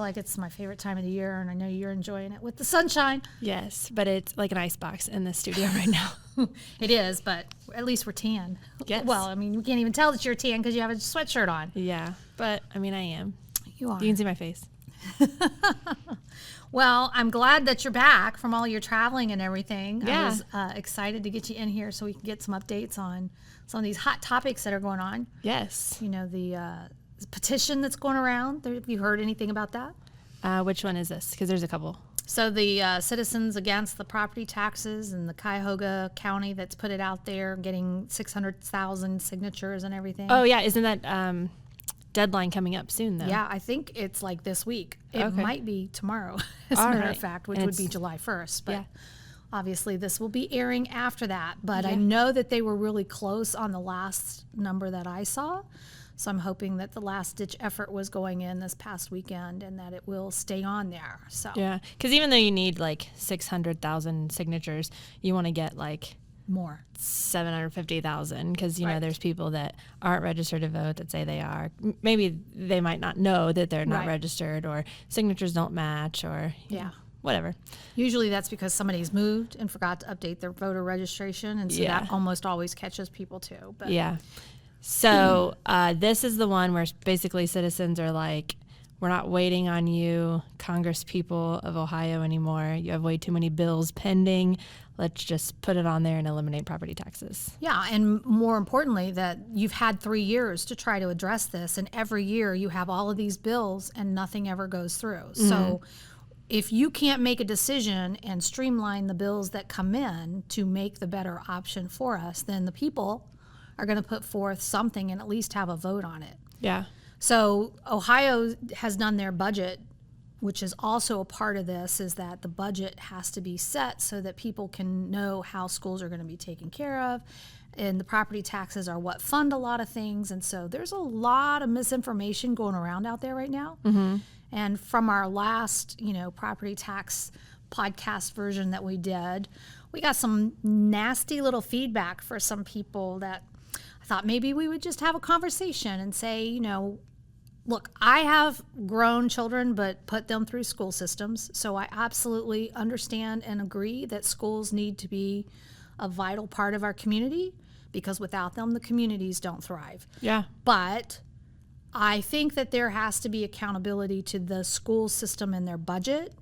like it's my favorite time of the year, and I know you're enjoying it with the sunshine. Yes, but it's like an icebox in the studio right now. It is, but at least we're tan. Yes. Well, I mean, we can't even tell that you're tan because you have a sweatshirt on. Yeah, but I mean, I am. You are. You can see my face. Well, I'm glad that you're back from all your traveling and everything. Yeah. I was excited to get you in here so we can get some updates on some of these hot topics that are going on. Yes. You know, the petition that's going around. Have you heard anything about that? Which one is this? Because there's a couple. So the Citizens Against the Property Taxes in the Cuyahoga County that's put it out there, getting 600,000 signatures and everything. Oh, yeah. Isn't that deadline coming up soon, though? Yeah, I think it's like this week. It Okay. might be tomorrow, as a All matter of right. fact, which And would be it's- July 1st. But Yeah. obviously this will be airing after that. But I Yeah. know that they were really close on the last number that I saw. So I'm hoping that the last ditch effort was going in this past weekend and that it will stay on there. So Yeah. Because even though you need like 600,000 signatures, you want to get like more. 750,000 because, you know, Right. there's people that aren't registered to vote that say they are. Maybe they might not know that they're not Right. registered, or signatures don't match, or Yeah. whatever. Usually that's because somebody's moved and forgot to update their voter registration. And so Yeah. that almost always catches people too. But Yeah. So this is the one where basically citizens are like, we're not waiting on you, Congress people of Ohio, anymore. You have way too many bills pending. Let's just put it on there and eliminate property taxes. Yeah, and more importantly, that you've had 3 years to try to address this, and every year you have all of these bills and nothing ever goes through. So if you can't make a decision and streamline the bills that come in to make the better option for us, then the people are going to put forth something and at least have a vote on it. Yeah. So Ohio has done their budget, which is also a part of this, is that the budget has to be set so that people can know how schools are going to be taken care of. And the property taxes are what fund a lot of things. And so there's a lot of misinformation going around out there right now. Mm-hmm. And from our last, property tax podcast version that we did, we got some nasty little feedback for some people that I thought maybe we would just have a conversation and say, look, I have grown children, but put them through school systems. So I absolutely understand and agree that schools need to be a vital part of our community, because without them, the communities don't thrive. Yeah. But I think that there has to be accountability to the school system and their budget,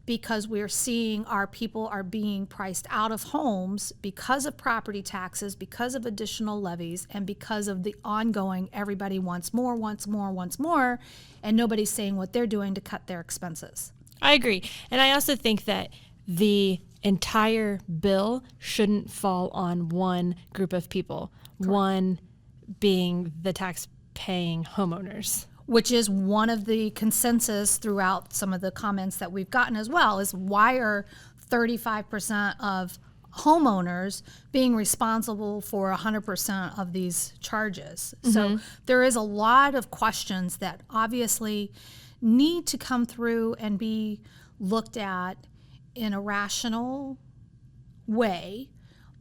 because we're seeing our people are being priced out of homes because of property taxes, because of additional levies, and because of the ongoing everybody wants more, and nobody's saying what they're doing to cut their expenses. I agree. And I also think that the entire bill shouldn't fall on one group of people, Correct. One being the tax-paying homeowners. Which is one of the consensus throughout some of the comments that we've gotten as well, is why are 35% of homeowners being responsible for 100% of these charges? Mm-hmm. So there is a lot of questions that obviously need to come through and be looked at in a rational way,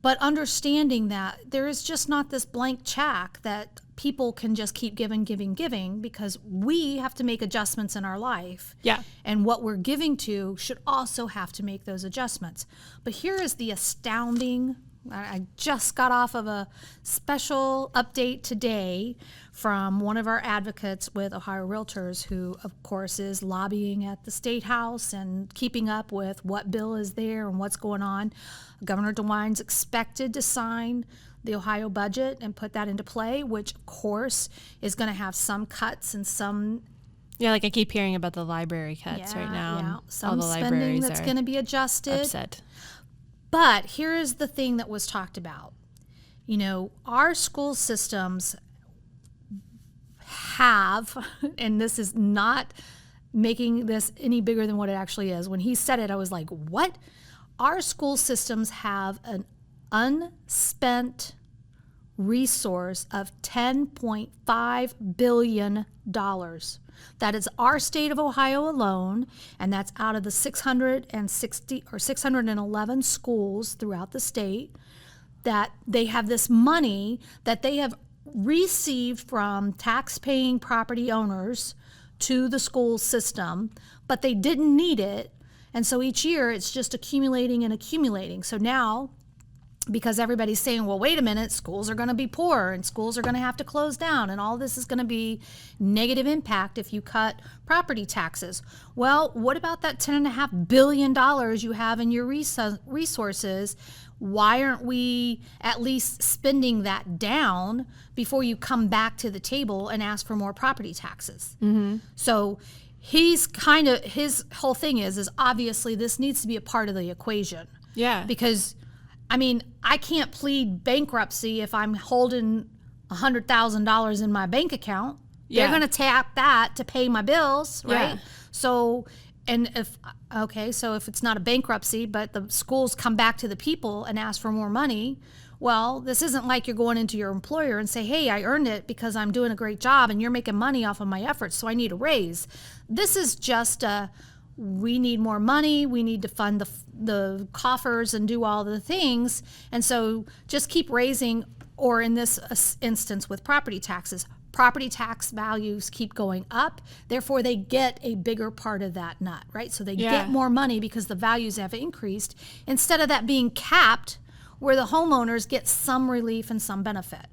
but understanding that there is just not this blank check that people can just keep giving, because we have to make adjustments in our life. Yeah. And what we're giving to should also have to make those adjustments. But here is the astounding, I just got off of a special update today from one of our advocates with Ohio Realtors, who of course is lobbying at the State House and keeping up with what bill is there and what's going on. Governor DeWine's expected to sign the Ohio budget and put that into play, which of course is going to have some cuts and some. Yeah, like I keep hearing about the library cuts right now. Yeah, And some all the spending libraries that's are going to be adjusted. upset. But here is the thing that was talked about. Our school systems have, and this is not making this any bigger than what it actually is. When he said it, I was like, what? Our school systems have an unspent resource of $10.5 billion. That is our state of Ohio alone, and that's out of the 660 or 611 schools throughout the state, that they have this money that they have received from tax-paying property owners to the school system, but they didn't need it. And so each year it's just accumulating and accumulating. So now, because everybody's saying, well, wait a minute, schools are going to be poor and schools are going to have to close down and all this is going to be negative impact if you cut property taxes. Well, what about that $10.5 billion you have in your resources? Why aren't we at least spending that down before you come back to the table and ask for more property taxes? Mm-hmm. So his whole thing is obviously this needs to be a part of the equation. Yeah. Because I mean, I can't plead bankruptcy if I'm holding $100,000 in my bank account. Yeah. They're going to tap that to pay my bills, right? Yeah. So, so if it's not a bankruptcy, but the schools come back to the people and ask for more money, well, this isn't like you're going into your employer and say, hey, I earned it because I'm doing a great job and you're making money off of my efforts, so I need a raise. This is just we need more money, we need to fund the coffers and do all the things. And so just keep raising, or in this instance with property taxes, property tax values keep going up. Therefore, they get a bigger part of that nut, right? So they get more money because the values have increased instead of that being capped where the homeowners get some relief and some benefit.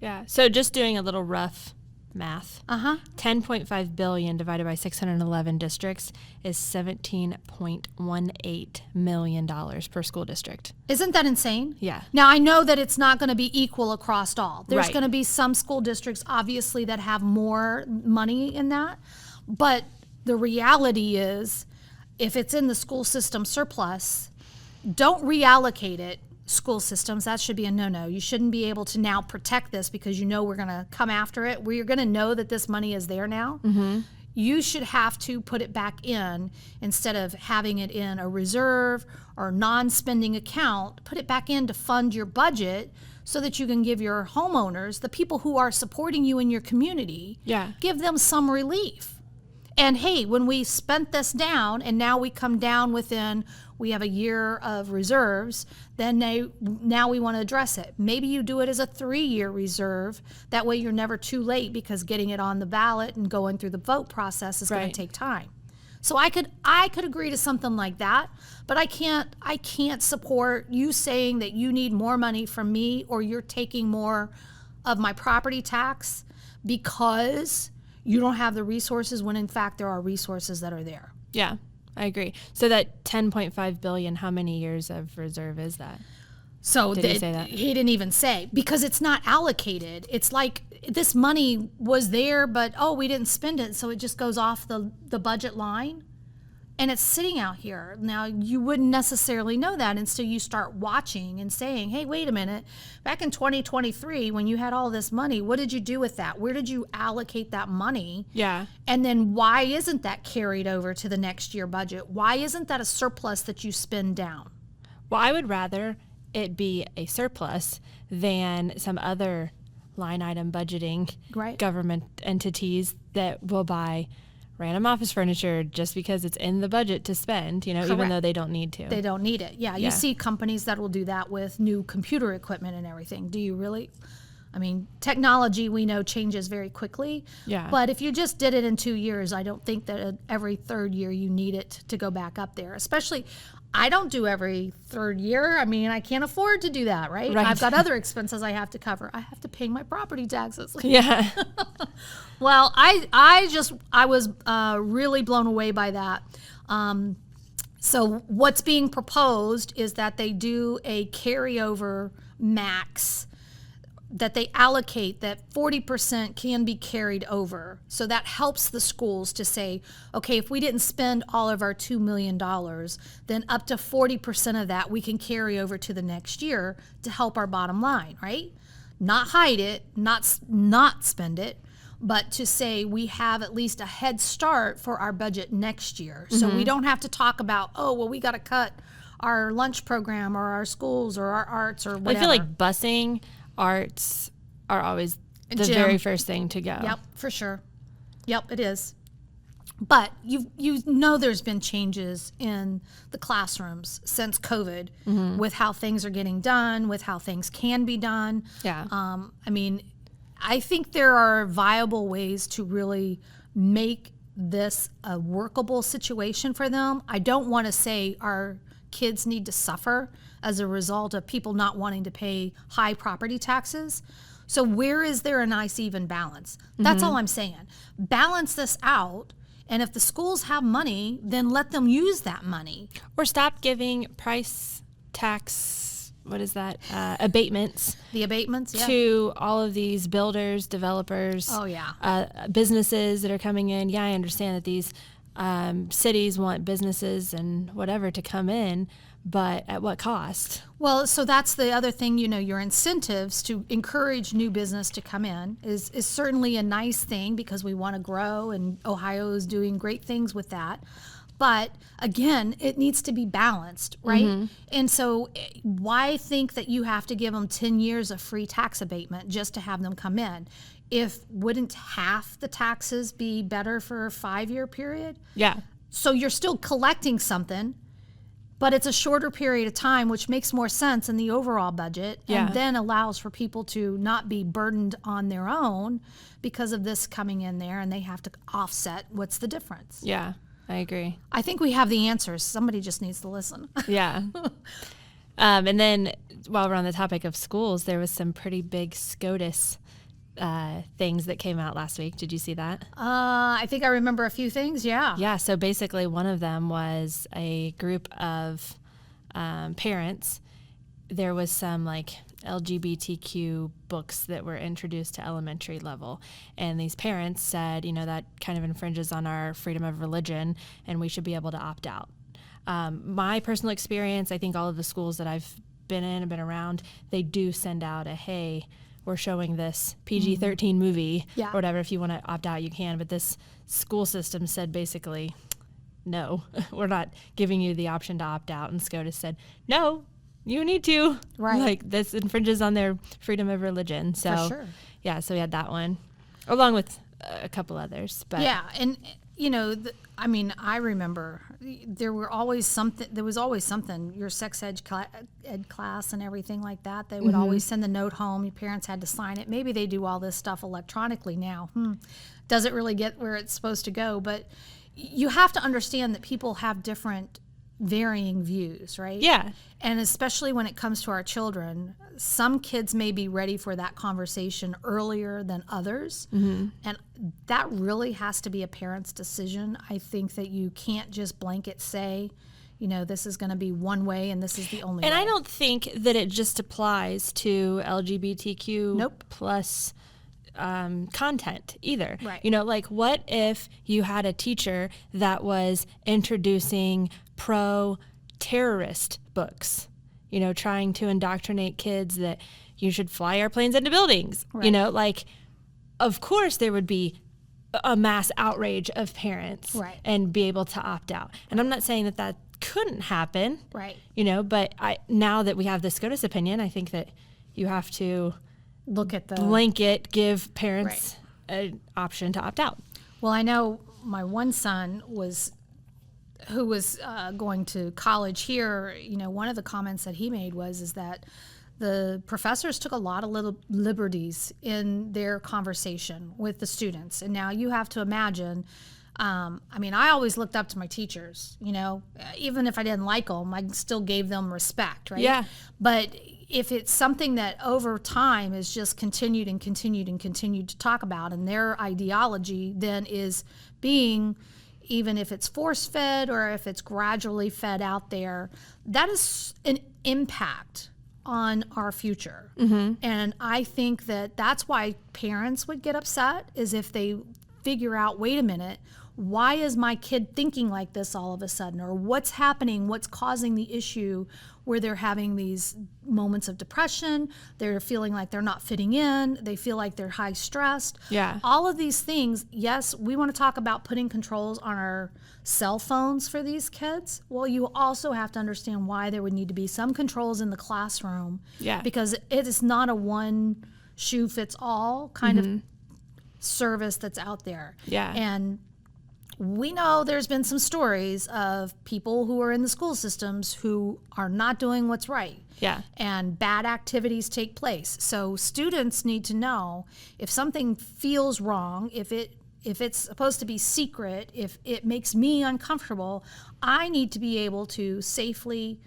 Yeah. So just doing a little rough math. 10.5 billion divided by 611 districts is $17.18 million per school district. Isn't that insane? Yeah. Now I know that it's not going to be equal across all. There's Right. going to be some school districts obviously that have more money in that, but the reality is if it's in the school system surplus, don't reallocate it. School systems, that should be a no-no. You shouldn't be able to now protect this because you know we're going to come after it. We're going to know that this money is there now. Mm-hmm. You should have to put it back in instead of having it in a reserve or non-spending account. Put it back in to fund your budget so that you can give your homeowners, the people who are supporting you in your community, give them some relief. And hey, when we spent this down and now we come down we have a year of reserves, then now we want to address it. Maybe you do it as a 3-year reserve. That way you're never too late because getting it on the ballot and going through the vote process is going to take time. So I could agree to something like that, but I can't support you saying that you need more money from me or you're taking more of my property tax because you don't have the resources when in fact there are resources that are there. Yeah, I agree. So that 10.5 billion, how many years of reserve is that? So Did he say that? He didn't even say, because it's not allocated. It's like this money was there, but we didn't spend it, so it just goes off the budget line. And it's sitting out here. Now, you wouldn't necessarily know that until you start watching and saying, hey, wait a minute, back in 2023, when you had all this money, what did you do with that? Where did you allocate that money? Yeah. And then why isn't that carried over to the next year budget? Why isn't that a surplus that you spend down? Well, I would rather it be a surplus than some other line item budgeting government entities that will buy random office furniture just because it's in the budget to spend, even though they don't need to. They don't need it. Yeah, you see companies that will do that with new computer equipment and everything. Do you really? I mean, technology we know changes very quickly. Yeah. But if you just did it in 2 years, I don't think that every third year you need it to go back up there. Especially, I don't do every third year. I mean, I can't afford to do that, right? I've got other expenses I have to cover. I have to pay my property taxes. Yeah. Well, I was really blown away by that. So what's being proposed is that they do a carryover max, that they allocate that 40% can be carried over. So that helps the schools to say, okay, if we didn't spend all of our $2 million, then up to 40% of that we can carry over to the next year to help our bottom line, right? Not hide it, not spend it, but to say we have at least a head start for our budget next year. So we don't have to talk about, we got to cut our lunch program or our schools or our arts or whatever. I feel like busing, arts are always the very first thing to go. Yep, for sure. Yep, it is. But you know there's been changes in the classrooms since COVID with how things are getting done, with how things can be done. Yeah. I mean, I think there are viable ways to really make this a workable situation for them. I don't want to say our kids need to suffer as a result of people not wanting to pay high property taxes. So where is there a nice even balance? That's all I'm saying. Balance this out. And if the schools have money, then let them use that money. Or stop giving price tax, what is that, abatements. The abatements, yeah. To all of these builders, developers, businesses that are coming in. Yeah, I understand that these cities want businesses and whatever to come in, but at what cost? Well, so that's the other thing, your incentives to encourage new business to come in is certainly a nice thing because we want to grow, and Ohio is doing great things with that. But again, it needs to be balanced, right? And so why think that you have to give them 10 years of free tax abatement just to have them come in? Wouldn't half the taxes be better for a 5-year period? Yeah. So you're still collecting something, but it's a shorter period of time, which makes more sense in the overall budget, and then allows for people to not be burdened on their own because of this coming in there, and they have to offset. What's the difference? Yeah, I agree. I think we have the answers. Somebody just needs to listen. Yeah. And then while we're on the topic of schools, there was some pretty big SCOTUS things that came out last week. Did you see that? I think I remember a few things, yeah. Yeah, so basically one of them was a group of parents. There was some like LGBTQ books that were introduced to elementary level, and these parents said, that kind of infringes on our freedom of religion and we should be able to opt out. My personal experience, I think all of the schools that I've been in and been around, they do send out a, hey, we're showing this PG-13 movie or whatever. If you want to opt out, you can. But this school system said basically, no, we're not giving you the option to opt out. And SCOTUS said, no, you need to. Right. Like, this infringes on their freedom of religion. So, for sure. Yeah, so we had that one, along with a couple others. But yeah, and I remember there was always something, your sex ed class and everything like that. They would always send the note home. Your parents had to sign it. Maybe they do all this stuff electronically now. Doesn't really get where it's supposed to go. But you have to understand that people have different varying views, right? Yeah. And especially when it comes to our children, some kids may be ready for that conversation earlier than others. And that really has to be a parent's decision. I think that you can't just blanket say, this is going to be one way and this is the only way. And I don't think that it just applies to LGBTQ plus content either. Right. Like, what if you had a teacher that was introducing pro-terrorist books, trying to indoctrinate kids that you should fly airplanes into buildings, right. Of course there would be a mass outrage of parents, right. and be able to opt out. And I'm not saying that couldn't happen, right. But now that we have the SCOTUS opinion, I think that you have to look at the blanket, give parents an option to opt out. Well, I know my one son who was going to college here, one of the comments that he made is that the professors took a lot of little liberties in their conversation with the students. And now you have to imagine, I always looked up to my teachers, even if I didn't like them, I still gave them respect, right? Yeah. But if it's something that over time is just continued to talk about, and their ideology then is being, even if it's force-fed or if it's gradually fed out there, that is an impact on our future. And I think that that's why parents would get upset, is if they figure out, wait a minute, why is my kid thinking like this all of a sudden? Or what's happening? What's causing the issue where they're having these moments of depression? They're feeling like they're not fitting in. They feel like they're high stressed. Yeah. All of these things, yes, we want to talk about putting controls on our cell phones for these kids. Well, you also have to understand why there would need to be some controls in the classroom. Yeah. Because it is not a one shoe fits all kind of service that's out there. Yeah. And we know there's been some stories of people who are in the school systems who are not doing what's right. Yeah. And bad activities take place. So students need to know if something feels wrong, if it if it's supposed to be secret, if it makes me uncomfortable, I need to be able to safely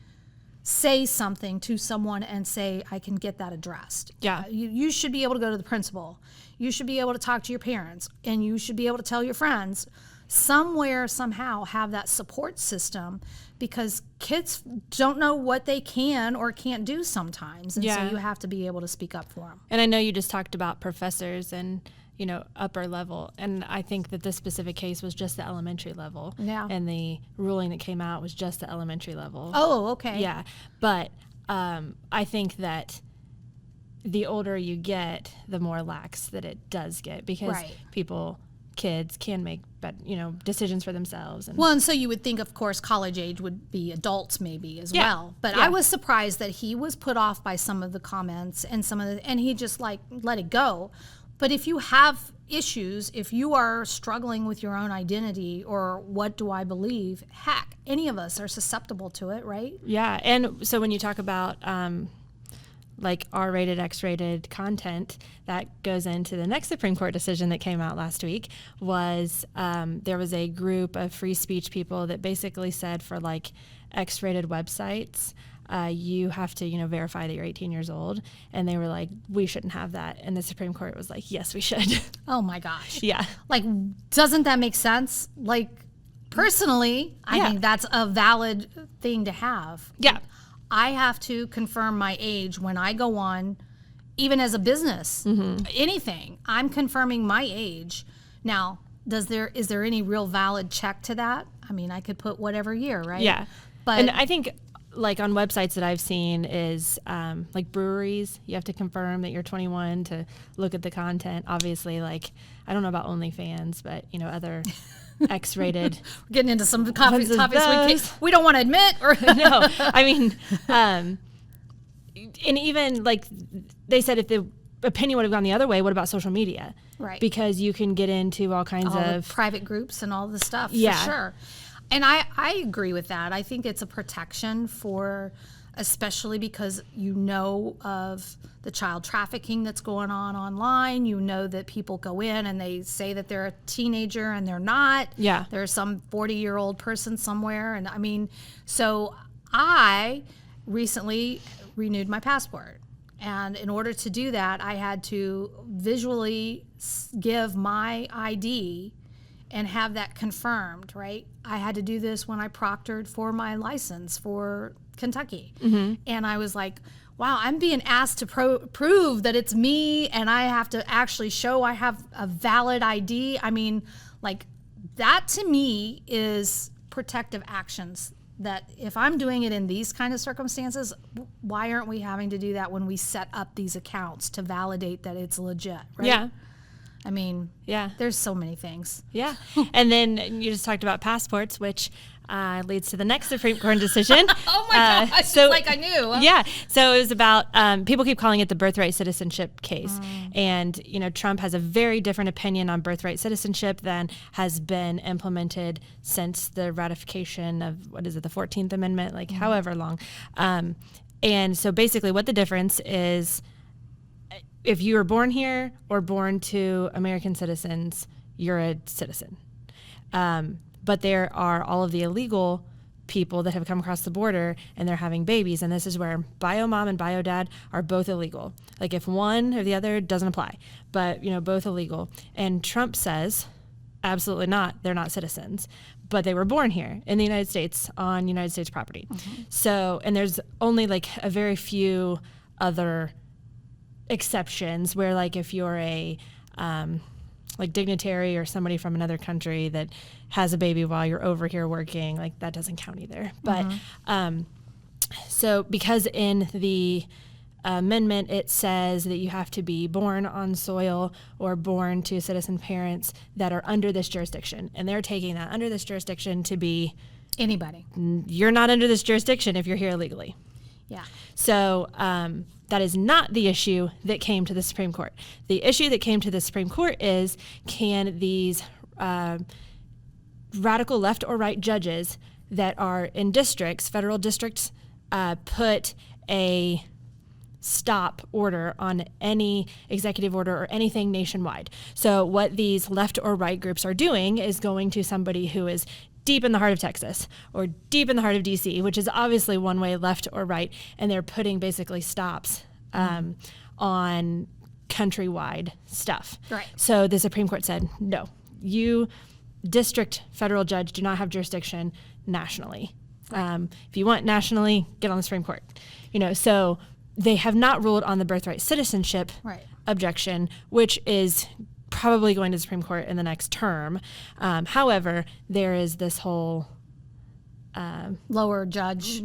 say something to someone and say, I can get that addressed. Yeah. You should be able to go to the principal. You should be able to talk to your parents, and you should be able to tell your friends. Somewhere, somehow, have that support system, because kids don't know what they can or can't do sometimes. And so you have to be able to speak up for them. And I know you just talked about professors and, upper level. And I think that this specific case was just the elementary level. Yeah. And the ruling that came out was just the elementary level. Oh, okay. Yeah. But I think that the older you get, the more lax that it does get, because kids can make decisions for themselves. Well, and so you would think, of course, college age would be adults maybe as well. But I was surprised that he was put off by some of the comments and and he just let it go. But if you have issues, if you are struggling with your own identity or what do I believe, heck, any of us are susceptible to it, right? Yeah. And so when you talk about R-rated, X-rated content, that goes into the next Supreme Court decision that came out last week. Was there was a group of free speech people that basically said for X-rated websites, you have to verify that you're 18 years old, and they were like, we shouldn't have that, and the Supreme Court was like, yes, we should. Oh my gosh. Yeah. Doesn't that make sense? Personally, I think that's a valid thing to have. Yeah. I have to confirm my age when I go on, even as a business, anything. I'm confirming my age. Now, is there any real valid check to that? I mean, I could put whatever year, right? Yeah. But and I think on websites that I've seen is breweries, you have to confirm that you're 21 to look at the content. Obviously, I don't know about OnlyFans, but other X-rated. We're getting into some topics we don't want to admit. Or No, I mean, and even they said if the opinion would have gone the other way, what about social media? Right. Because you can get into all kinds of private groups and all the stuff. Yeah. For sure. And I agree with that. I think it's a protection especially because of the child trafficking that's going on online. That people go in and they say that they're a teenager and they're not. Yeah. There's some 40-year-old person somewhere. And I mean, so I recently renewed my passport. And in order to do that, I had to visually give my ID and have that confirmed, right? I had to do this when I proctored for my license for Kentucky. And I was like, wow, I'm being asked to prove that it's me, and I have to actually show I have a valid ID. I mean, that to me is protective actions, that if I'm doing it in these kind of circumstances, why aren't we having to do that when we set up these accounts to validate that it's legit, right? Yeah. I mean, there's so many things. Yeah. And then you just talked about passports, which leads to the next Supreme Court decision. Oh my gosh, so, I knew. Yeah. So it was about, people keep calling it the birthright citizenship case. And, Trump has a very different opinion on birthright citizenship than has been implemented since the ratification of, the 14th Amendment, however long. And so basically what the difference is, if you were born here or born to American citizens, you're a citizen. But there are all of the illegal people that have come across the border and they're having babies. And this is where bio mom and bio dad are both illegal. If one or the other doesn't apply, but both illegal. And Trump says, absolutely not. They're not citizens, but they were born here in the United States on United States property. So, and there's only a very few other exceptions where if you're a dignitary or somebody from another country that has a baby while you're over here working, that doesn't count either. But so because in the amendment it says that you have to be born on soil or born to citizen parents that are under this jurisdiction, and they're taking that under this jurisdiction to be anybody. You're not under this jurisdiction if you're here illegally. Yeah. So that is not the issue that came to the Supreme Court. The issue that came to the Supreme Court is, can these radical left or right judges that are in districts, federal districts, put a stop order on any executive order or anything nationwide. So what these left or right groups are doing is going to somebody who is deep in the heart of Texas or deep in the heart of DC, which is obviously one way, left or right, and they're putting basically stops on countrywide stuff. Right. So the Supreme Court said, no, you district federal judge do not have jurisdiction nationally. Right. If you want nationally, get on the Supreme Court. So they have not ruled on the birthright citizenship objection, which is probably going to the Supreme Court in the next term. However, there is this whole lower judge,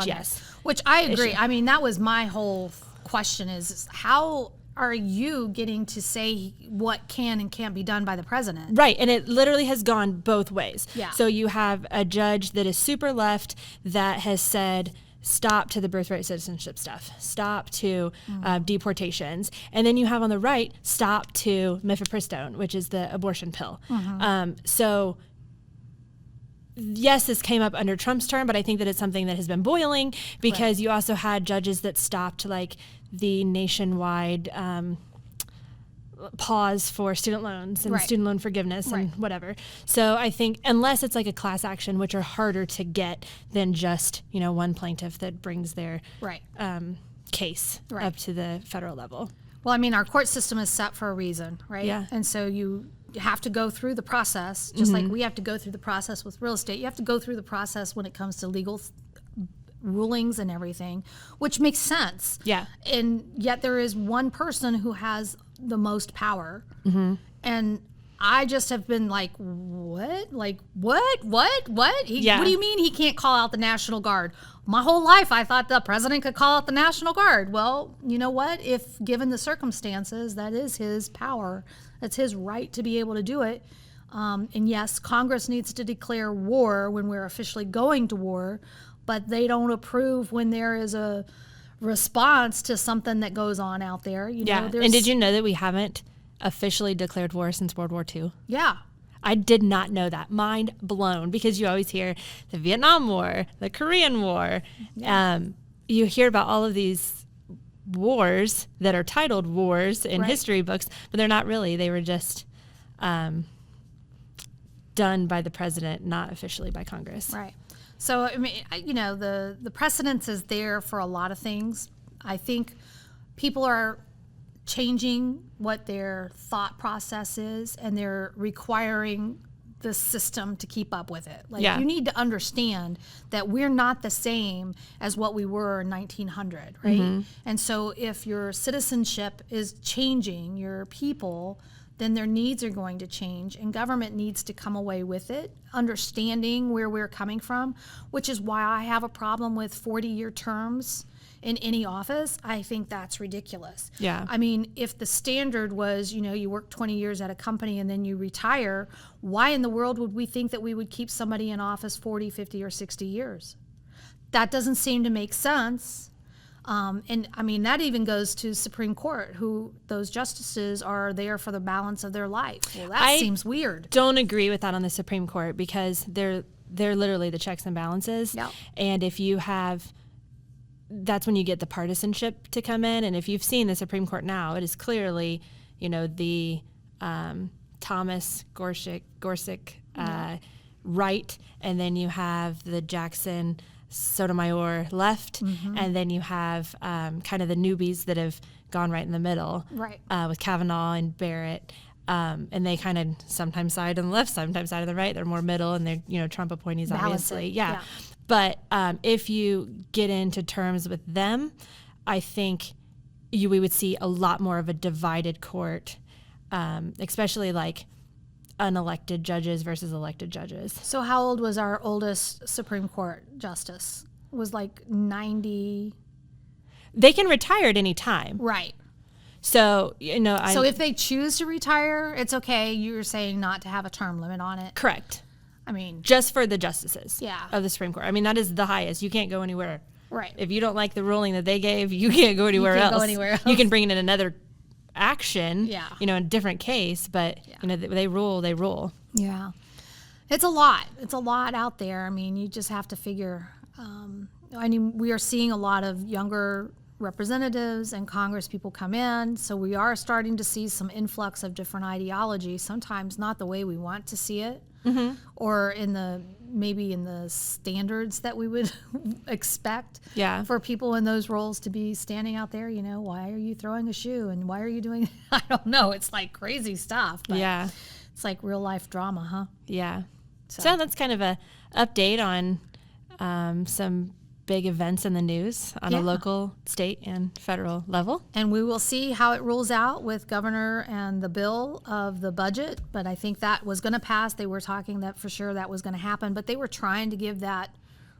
yes. Which I agree. Issue. I mean, that was my whole question is how are you getting to say what can and can't be done by the president? Right, and it literally has gone both ways. Yeah. So you have a judge that is super left that has said, stop to the birthright citizenship stuff, stop to deportations. And then you have on the right, stop to mifepristone, which is the abortion pill. So yes, this came up under Trump's term, but I think that it's something that has been boiling because you also had judges that stopped like the nationwide pause for student loans and student loan forgiveness and whatever. So I think unless it's like a class action, which are harder to get than just, one plaintiff that brings their case up to the federal level. Well, I mean, our court system is set for a reason, right? Yeah. And so you have to go through the process, just like we have to go through the process with real estate. You have to go through the process when it comes to legal rulings and everything, which makes sense. Yeah. And yet there is one person who has the most power. And I just have been like, what? Like, what? What do you mean he can't call out the National Guard? My whole life I thought the president could call out the National Guard. Well, you know what? If given the circumstances, that is his power. That's his right to be able to do it. And yes, Congress needs to declare war when we're officially going to war, but they don't approve when there is a response to something that goes on out there. You know, and did you know that we haven't officially declared war since World War II? Yeah. I did not know that. Mind blown, because you always hear the Vietnam War, the Korean War. Yeah. You hear about all of these wars that are titled wars in history books, but they're not really. They were just done by the president, not officially by Congress. Right. So, I mean, the precedence is there for a lot of things. I think people are changing what their thought process is, and they're requiring the system to keep up with it. Like, you need to understand that we're not the same as what we were in 1900, right? And so if your citizenship is changing, your people, then their needs are going to change, and government needs to come away with it, understanding where we're coming from, which is why I have a problem with 40-year terms in any office. I think that's ridiculous. Yeah. I mean, if the standard was, you work 20 years at a company and then you retire, why in the world would we think that we would keep somebody in office 40, 50, or 60 years? That doesn't seem to make sense. And I mean, that even goes to Supreme Court, who those justices are there for the balance of their life. Well, that seems weird. Don't agree with that on the Supreme Court, because they're literally the checks and balances. Yeah. And if you have, that's when you get the partisanship to come in. And if you've seen the Supreme Court now, it is clearly, the Thomas Gorsuch right, and then you have the Jackson Sotomayor left, and then you have kind of the newbies that have gone right in the middle, with Kavanaugh and Barrett, and they kind of sometimes side on the left, sometimes side on the right. They're more middle, and they're Trump appointees, obviously. Yeah. But if you get into terms with them, I think we would see a lot more of a divided court, especially like unelected judges versus elected judges. So how old was our oldest Supreme Court justice? It was like 90. They can retire at any time. Right. So, so if they choose to retire, it's okay. You're saying not to have a term limit on it. Correct. I mean, just for the justices of the Supreme Court. I mean, that is the highest. You can't go anywhere. Right. If you don't like the ruling that they gave, you can't go anywhere else. You can bring it in another action, in a different case, but they rule. Yeah. It's a lot. It's a lot out there. I mean, you just have to figure, we are seeing a lot of younger representatives and Congress people come in. So we are starting to see some influx of different ideologies, sometimes not the way we want to see it, or maybe in the standards that we would expect for people in those roles to be standing out there. Why are you throwing a shoe and why are you doing, I don't know. It's like crazy stuff. But it's like real life drama, huh? Yeah. So that's kind of a update on some big events in the news on a local, state, and federal level. And we will see how it rolls out with governor and the bill of the budget. But I think that was going to pass. They were talking that for sure that was going to happen. But they were trying to give that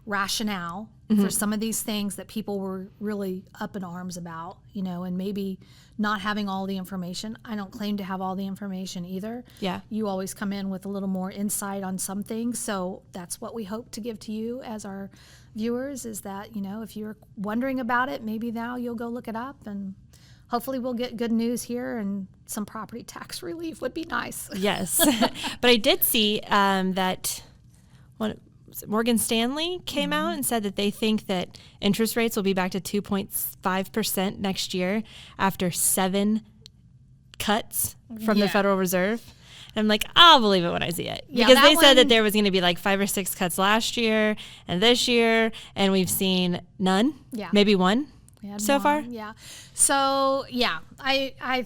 rationale for some of these things that people were really up in arms about, and maybe not having all the information. I don't claim to have all the information either. Yeah. You always come in with a little more insight on some things. So that's what we hope to give to you as our viewers, is that, if you're wondering about it, maybe now you'll go look it up, and hopefully we'll get good news here, and some property tax relief would be nice. Yes. But I did see that Morgan Stanley came out and said that they think that interest rates will be back to 2.5% next year after 7 cuts from the Federal Reserve. And I'm like, I'll believe it when I see it. Because they said that there was going to be like 5 or 6 cuts last year and this year, and we've seen none. Yeah. Maybe one so far. Yeah. So, I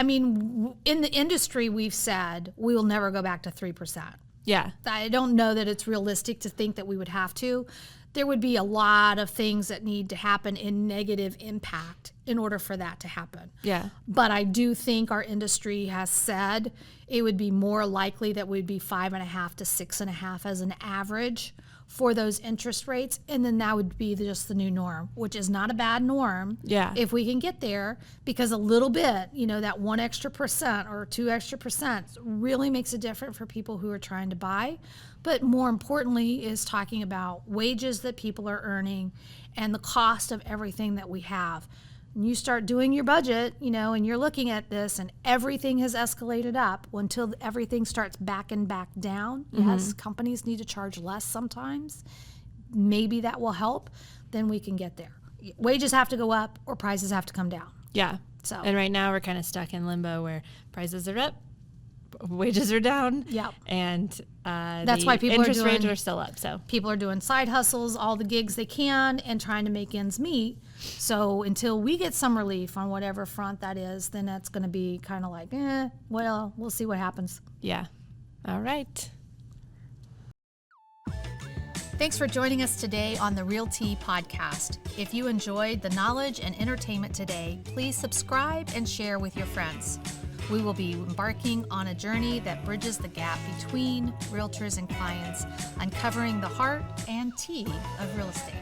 mean, in the industry, we've said we will never go back to 3%. Yeah. I don't know that it's realistic to think that we would have to. There would be a lot of things that need to happen in negative impact in order for that to happen. Yeah. But I do think our industry has said it would be more likely that we'd be 5.5 to 6.5 as an average for those interest rates, and then that would be just the new norm, which is not a bad norm. Yeah. If we can get there, because a little bit, that 1 extra percent or 2 extra percent really makes a difference for people who are trying to buy. But more importantly is talking about wages that people are earning and the cost of everything that we have. And you start doing your budget, and you're looking at this, and everything has escalated up until everything starts backing back down. Yes, companies need to charge less sometimes. Maybe that will help. Then we can get there. Wages have to go up or prices have to come down. Yeah. So, and right now we're kind of stuck in limbo where prices are up, wages are down. Yep. And that's why people interest rates are still up. So people are doing side hustles, all the gigs they can, and trying to make ends meet. So until we get some relief on whatever front that is, then that's going to be kind of like, well, we'll see what happens. Yeah. All right. Thanks for joining us today on the Real Tea Podcast. If you enjoyed the knowledge and entertainment today, please subscribe and share with your friends. We will be embarking on a journey that bridges the gap between realtors and clients, uncovering the heart and tea of real estate.